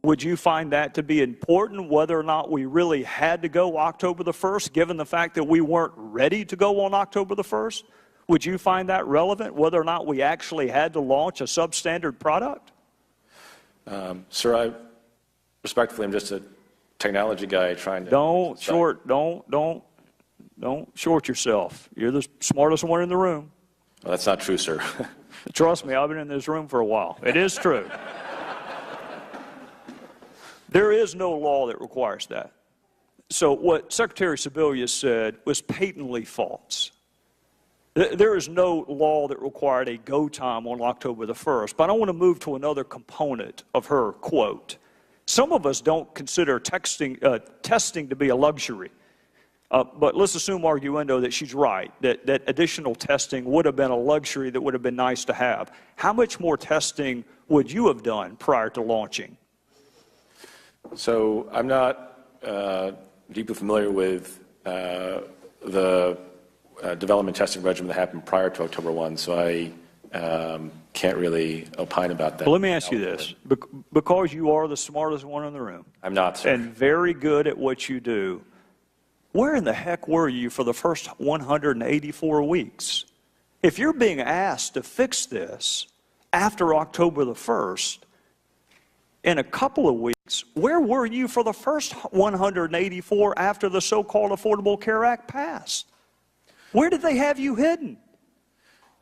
Would you find that to be important, whether or not we really had to go October the 1st, given the fact that we weren't ready to go on October the 1st? Would you find that relevant, whether or not we actually had to launch a substandard product? Sir, respectfully, I'm just a technology guy trying to... Don't short yourself. You're the smartest one in the room. Well, that's not true, sir. Trust me, I've been in this room for a while. It is true. There is no law that requires that. So what Secretary Sebelius said was patently false. There is no law that required a go time on October the 1st. But I want to move to another component of her quote. Some of us don't consider testing to be a luxury. But let's assume, arguendo, that she's right, that additional testing would have been a luxury that would have been nice to have. How much more testing would you have done prior to launching? So I'm not deeply familiar with the development testing regimen that happened prior to October 1, so I can't really opine about that. Well, let me ask you this. Because you are the smartest one in the room. I'm not, sir. And very good at what you do. Where in the heck were you for the first 184 weeks? If you're being asked to fix this after October the 1st, in a couple of weeks, where were you for the first 184 after the so-called Affordable Care Act passed? Where did they have you hidden?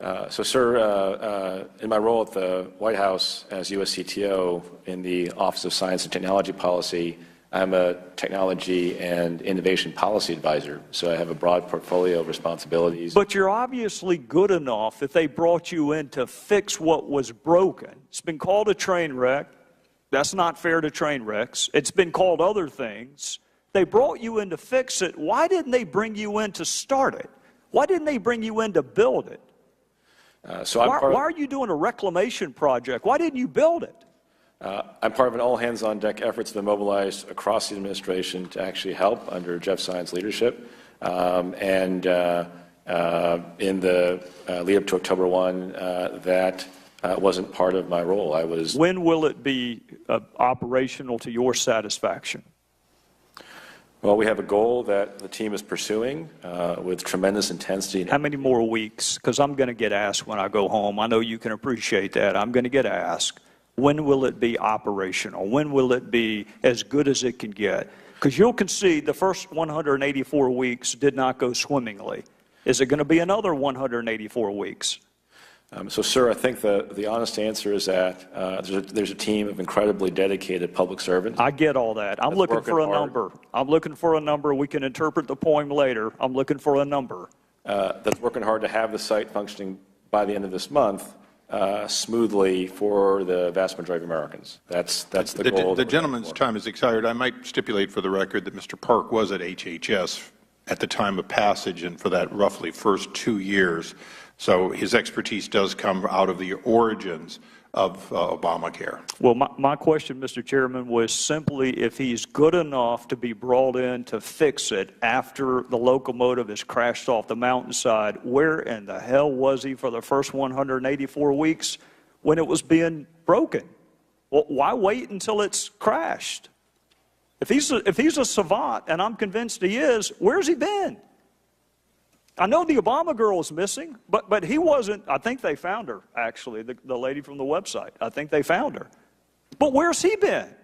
So, sir, in my role at the White House as U.S. CTO in the Office of Science and Technology Policy, I'm a technology and innovation policy advisor, so I have a broad portfolio of responsibilities. But you're obviously good enough that they brought you in to fix what was broken. It's been called a train wreck. That's not fair to train wrecks. It's been called other things. They brought you in to fix it. Why didn't they bring you in to start it? Why didn't they bring you in to build it? Why are you doing a reclamation project? Why didn't you build it? I'm part of an all-hands-on-deck effort that's been mobilized across the administration to actually help under Jeff Zion's leadership. In the lead-up to October 1, that wasn't part of my role. When will it be operational to your satisfaction? Well, we have a goal that the team is pursuing with tremendous intensity. How many more weeks? Because I'm going to get asked when I go home. I know you can appreciate that. I'm going to get asked. When will it be operational? When will it be as good as it can get? Because you'll concede the first 184 weeks did not go swimmingly. Is it going to be another 184 weeks? So, sir, I think the honest answer is that there's a team of incredibly dedicated public servants. I get all that. I'm looking for a number. I'm looking for a number. We can interpret the poem later. I'm looking for a number. That's working hard to have the site functioning by the end of this month smoothly for the vast majority of Americans. That's the goal. The gentleman's time has expired. I might stipulate for the record that Mr. Park was at HHS at the time of passage and for that roughly first 2 years. So his expertise does come out of the origins of Obamacare. Well, my question, Mr. Chairman, was simply if he's good enough to be brought in to fix it after the locomotive has crashed off the mountainside, where in the hell was he for the first 184 weeks when it was being broken? Well, why wait until it's crashed? If he's a savant, and I'm convinced he is, where's he been? I know the Obama girl is missing, but he wasn't. I think they found her, actually, the lady from the website. I think they found her. But where's he been?